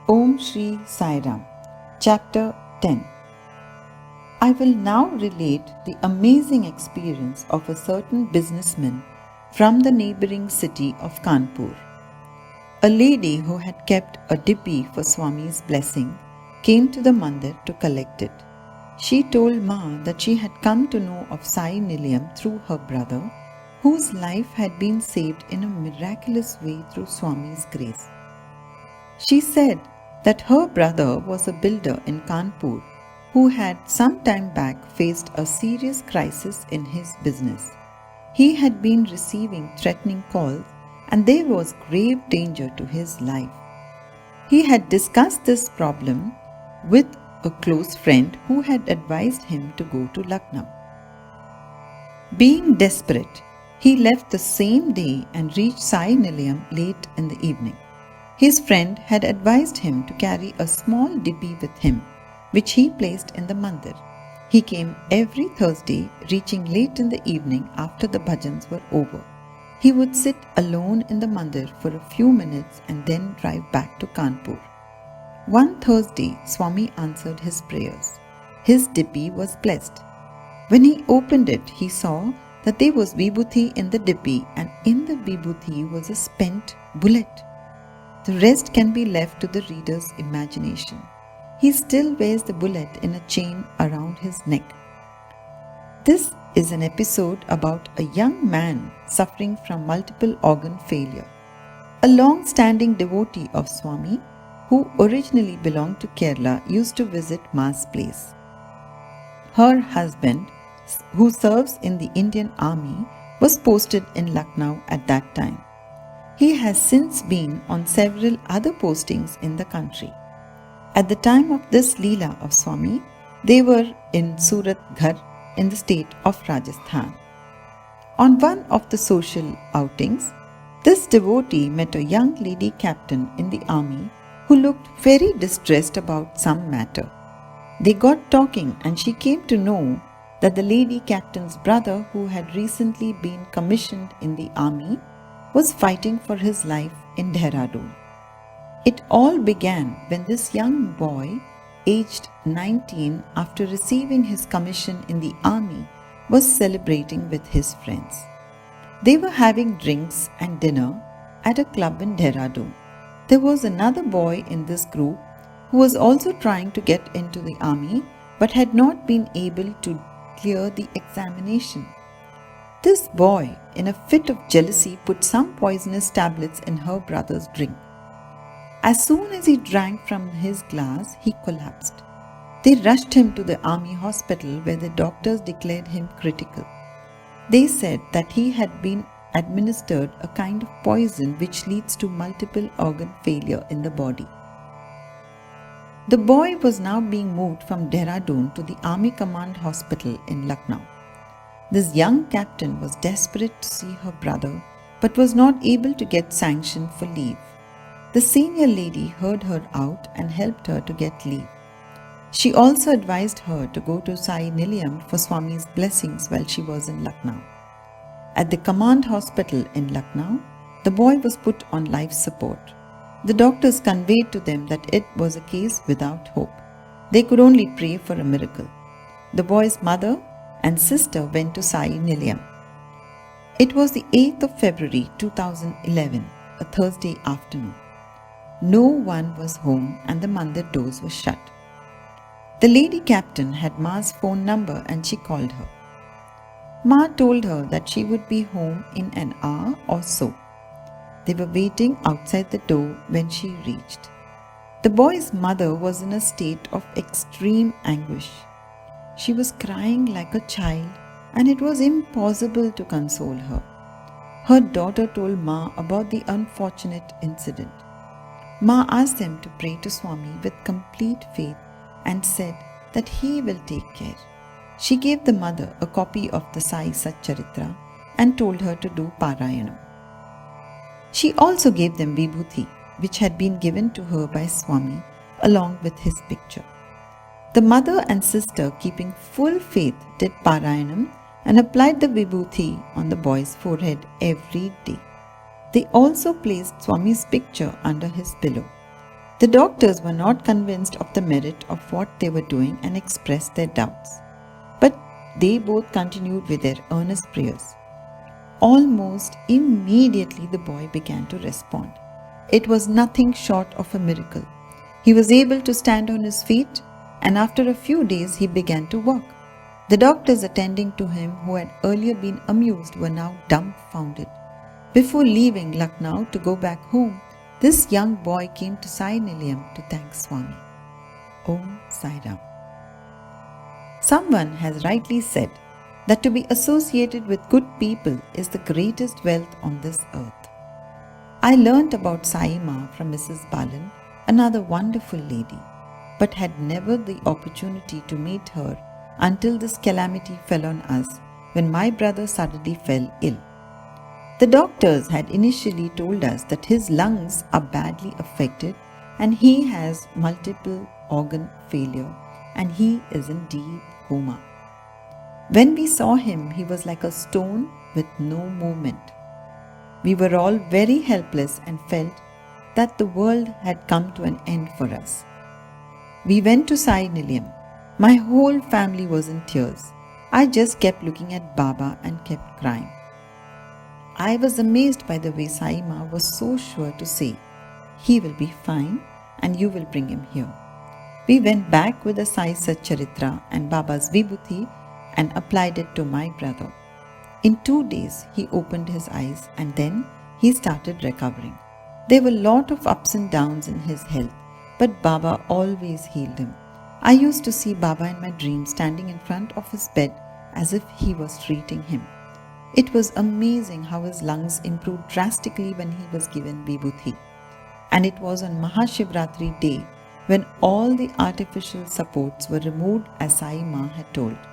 Om Shri Sai Ram. Chapter 10. I will now relate the amazing experience of a certain businessman from the neighboring city of Kanpur. A lady who had kept a dippy for Swami's blessing came to the mandir to collect it. She told Ma that she had come to know of Sai Nilayam through her brother, whose life had been saved in a miraculous way through Swami's grace. She said that her brother was a builder in Kanpur who had some time back faced a serious crisis in his business. He had been receiving threatening calls and there was grave danger to his life. He had discussed this problem with a close friend who had advised him to go to Lucknow. Being desperate, he left the same day and reached Sai Nilayam late in the evening. His friend had advised him to carry a small dippy with him, which he placed in the mandir. He came every Thursday, reaching late in the evening after the bhajans were over. He would sit alone in the mandir for a few minutes and then drive back to Kanpur. One Thursday, Swami answered his prayers. His dippy was blessed. When he opened it, he saw that there was vibhuti in the dippy, and in the vibhuti was a spent bullet. The rest can be left to the reader's imagination. He still wears the bullet in a chain around his neck. This is an episode about a young man suffering from multiple organ failure. A long-standing devotee of Swami, who originally belonged to Kerala, used to visit Ma's place. Her husband, who serves in the Indian Army, was posted in Lucknow at that time. He has since been on several other postings in the country. At the time of this Leela of Swami, they were in Suratgarh in the state of Rajasthan. On one of the social outings, this devotee met a young lady captain in the army who looked very distressed about some matter. They got talking and she came to know that the lady captain's brother, who had recently been commissioned in the army, was fighting for his life in Dehradun. It all began when this young boy, aged 19, after receiving his commission in the army, was celebrating with his friends. They were having drinks and dinner at a club in Dehradun. There was another boy in this group who was also trying to get into the army but had not been able to clear the examination. This boy, in a fit of jealousy, put some poisonous tablets in her brother's drink. As soon as he drank from his glass, he collapsed. They rushed him to the army hospital where the doctors declared him critical. They said that he had been administered a kind of poison which leads to multiple organ failure in the body. The boy was now being moved from Dehradun to the Army Command Hospital in Lucknow. This young captain was desperate to see her brother but was not able to get sanction for leave. The senior lady heard her out and helped her to get leave. She also advised her to go to Sai Nilayam for Swami's blessings while she was in Lucknow. At the command hospital in Lucknow, the boy was put on life support. The doctors conveyed to them that it was a case without hope. They could only pray for a miracle. The boy's mother and sister went to Sai Nilayam. It was the 8th of February 2011, a Thursday afternoon. No one was home and the mandir doors were shut. The lady captain had Ma's phone number and she called her. Ma told her that she would be home in an hour or so. They were waiting outside the door when she reached. The boy's mother was in a state of extreme anguish. She was crying like a child and it was impossible to console her. Her daughter told Ma about the unfortunate incident. Ma asked them to pray to Swami with complete faith and said that he will take care. She gave the mother a copy of the Sai Satcharitra and told her to do Parayanam. She also gave them vibhuti, which had been given to her by Swami along with his picture. The mother and sister, keeping full faith, did Parayanam and applied the vibhuti on the boy's forehead every day. They also placed Swami's picture under his pillow. The doctors were not convinced of the merit of what they were doing and expressed their doubts. But they both continued with their earnest prayers. Almost immediately the boy began to respond. It was nothing short of a miracle. He was able to stand on his feet, and after a few days he began to walk. The doctors attending to him, who had earlier been amused, were now dumbfounded. Before leaving Lucknow to go back home, this young boy came to Sai Nilayam to thank Swami. Om Sai Ram. Someone has rightly said that to be associated with good people is the greatest wealth on this earth. I learnt about Sai Ma from Mrs. Balan, another wonderful lady, but had never the opportunity to meet her until this calamity fell on us when my brother suddenly fell ill. The doctors had initially told us that his lungs are badly affected and he has multiple organ failure and he is in deep coma. When we saw him, he was like a stone with no movement. We were all very helpless and felt that the world had come to an end for us. We went to Sai Nilayam. My whole family was in tears. I just kept looking at Baba and kept crying. I was amazed by the way Sai Ma was so sure to say, "He will be fine and you will bring him here." We went back with the Sai Sat Charitra and Baba's Vibhuti and applied it to my brother. In 2 days, he opened his eyes and then he started recovering. There were a lot of ups and downs in his health, but Baba always healed him. I used to see Baba in my dreams standing in front of his bed as if he was treating him. It was amazing how his lungs improved drastically when he was given Vibhuti. And it was on Mahashivratri day when all the artificial supports were removed as Sai Ma had told.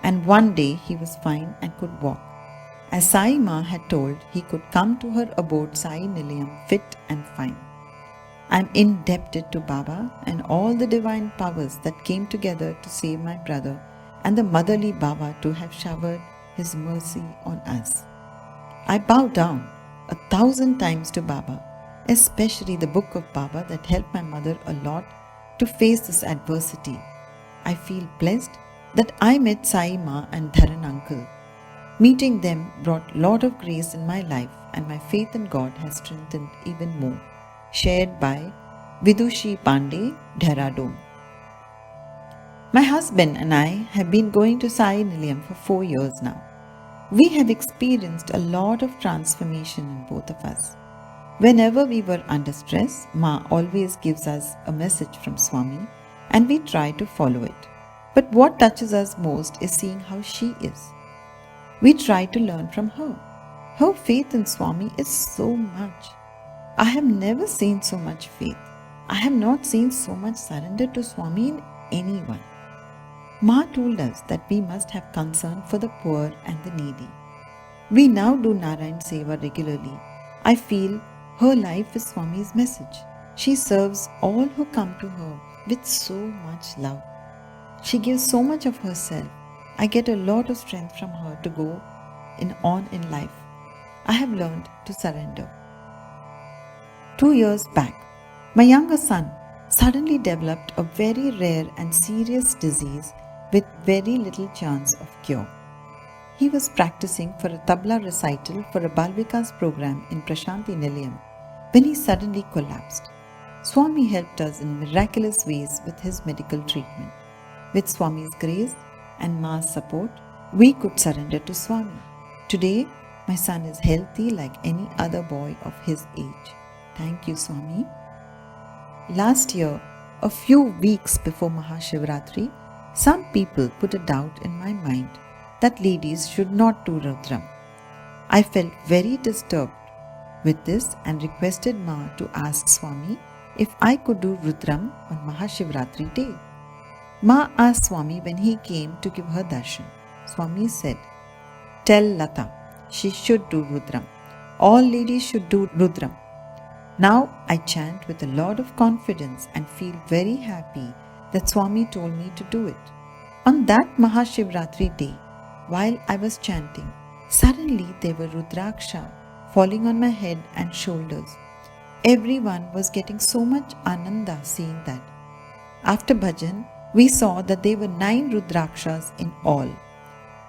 And one day he was fine and could walk. As Sai Ma had told, he could come to her abode Sai Nilayam fit and fine. I am indebted to Baba and all the divine powers that came together to save my brother and the motherly Baba to have showered his mercy on us. I bow down 1,000 times to Baba, especially the book of Baba that helped my mother a lot to face this adversity. I feel blessed that I met Sai Ma and Dharan uncle. Meeting them brought lot of grace in my life and my faith in God has strengthened even more. Shared by Vidushi Pandey, Dehradun. My husband and I have been going to Sai Nilayam for 4 years now. We have experienced a lot of transformation in both of us. Whenever we were under stress, Ma always gives us a message from Swami and we try to follow it. But what touches us most is seeing how she is. We try to learn from her. Her faith in Swami is so much. I have never seen so much faith. I have not seen so much surrender to Swami in anyone. Ma told us that we must have concern for the poor and the needy. We now do Narayan Seva regularly. I feel her life is Swami's message. She serves all who come to her with so much love. She gives so much of herself. I get a lot of strength from her to go on in life. I have learned to surrender. 2 years back, my younger son suddenly developed a very rare and serious disease with very little chance of cure. He was practicing for a tabla recital for a Balvikas program in Prashanti Nilayam when he suddenly collapsed. Swami helped us in miraculous ways with his medical treatment. With Swami's grace and Ma's support, we could surrender to Swami. Today, my son is healthy like any other boy of his age. Thank you, Swami. Last year, a few weeks before Mahashivratri, some people put a doubt in my mind that ladies should not do Rudram. I felt very disturbed with this and requested Ma to ask Swami if I could do Rudram on Mahashivratri day. Ma asked Swami when he came to give her darshan. Swami said, "Tell Lata, she should do Rudram. All ladies should do Rudram." Now I chant with a lot of confidence and feel very happy that Swami told me to do it. On that Mahashivratri day, while I was chanting, suddenly there were Rudraksha falling on my head and shoulders. Everyone was getting so much ananda seeing that. After bhajan, we saw that there were 9 Rudrakshas in all.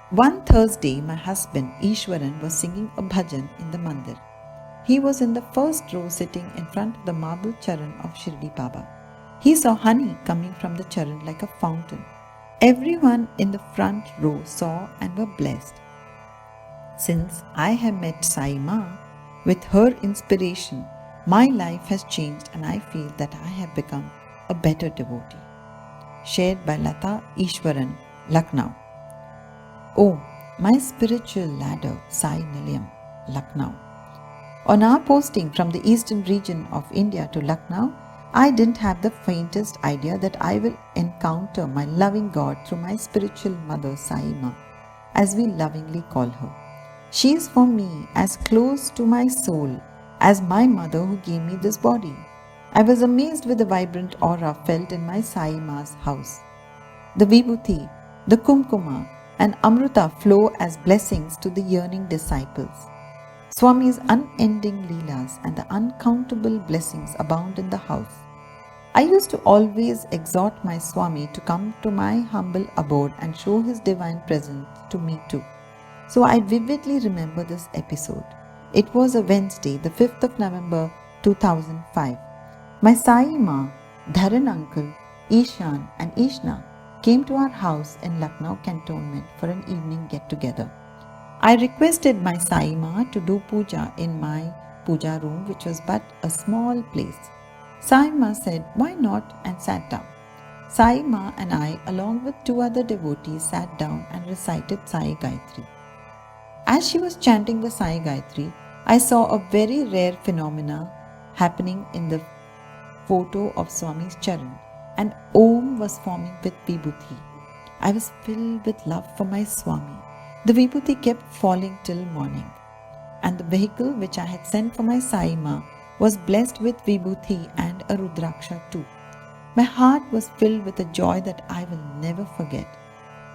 One Thursday, my husband Ishwaran was singing a bhajan in the mandir. He was in the first row sitting in front of the marble charan of Shirdi Baba. He saw honey coming from the charan like a fountain. Everyone in the front row saw and were blessed. Since I have met Sai Ma, with her inspiration, my life has changed and I feel that I have become a better devotee. Shared by Lata Ishwaran, Lucknow. Oh, my spiritual ladder, Sai Nilayam, Lucknow. On our posting from the eastern region of India to Lucknow, I didn't have the faintest idea that I will encounter my loving God through my spiritual mother Sai Ma, as we lovingly call her. She is for me as close to my soul as my mother who gave me this body. I was amazed with the vibrant aura felt in my Sai Ma's house. The vibhuti, the kumkuma, and amruta flow as blessings to the yearning disciples. Swami's unending leelas and the uncountable blessings abound in the house. I used to always exhort my Swami to come to my humble abode and show his divine presence to me too. So I vividly remember this episode. It was a Wednesday, the 5th of November 2005. My Sai Ma, Dharan uncle, Ishan and Ishna came to our house in Lucknow cantonment for an evening get-together. I requested my Sai Ma to do puja in my puja room, which was but a small place. Sai Ma said, "Why not?" and sat down. Sai Ma and I, along with 2 other devotees, sat down and recited Sai Gayatri. As she was chanting the Sai Gayatri, I saw a very rare phenomena happening in the photo of Swami's charan. An Om was forming with Vibhuti. I was filled with love for my Swami. The Vibhuti kept falling till morning, and the vehicle which I had sent for my Sai Ma was blessed with Vibhuti and a Rudraksha too. My heart was filled with a joy that I will never forget.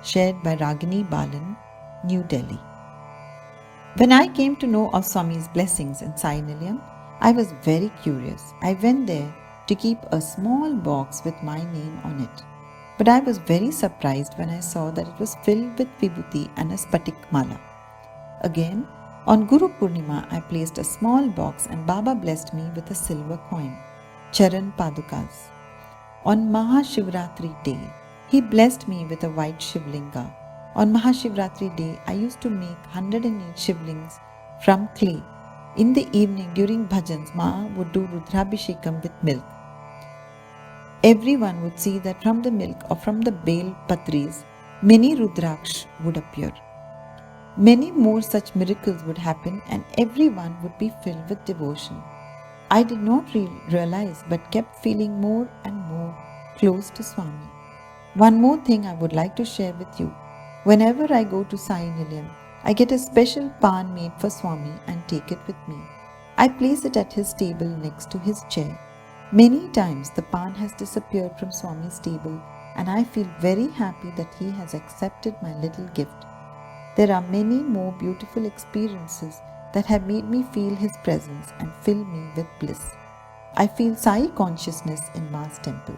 Shared by Ragini Balan, New Delhi. When I came to know of Swami's blessings in Sai Nilayam, I was very curious. I went there to keep a small box with my name on it. But I was very surprised when I saw that it was filled with vibhuti and a spatik mala. Again, on Guru Purnima, I placed a small box and Baba blessed me with a silver coin, Charan Padukas. On Mahashivratri day, he blessed me with a white Shivlinga. On Mahashivratri day, I used to make 108 Shivlings from clay. In the evening during bhajans, Ma would do Rudrabhishekam with milk. Everyone would see that from the milk or from the bale patris, many Rudraksh would appear. Many more such miracles would happen and everyone would be filled with devotion. I did not realize but kept feeling more and more close to Swami. One more thing I would like to share with you. Whenever I go to Sai Nilayam, I get a special pan made for Swami and take it with me. I place it at his table next to his chair. Many times the pan has disappeared from Swami's table and I feel very happy that he has accepted my little gift. There are many more beautiful experiences that have made me feel his presence and fill me with bliss. I feel Sai consciousness in Ma's temple.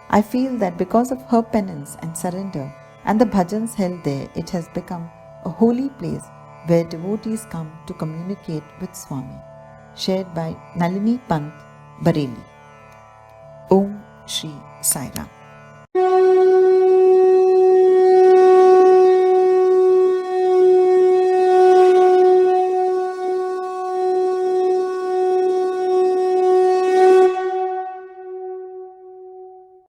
I feel that because of her penance and surrender and the bhajans held there, it has become a holy place where devotees come to communicate with Swami. Shared by Nalini Pant, Bareilly. Om Shri Sai Ram.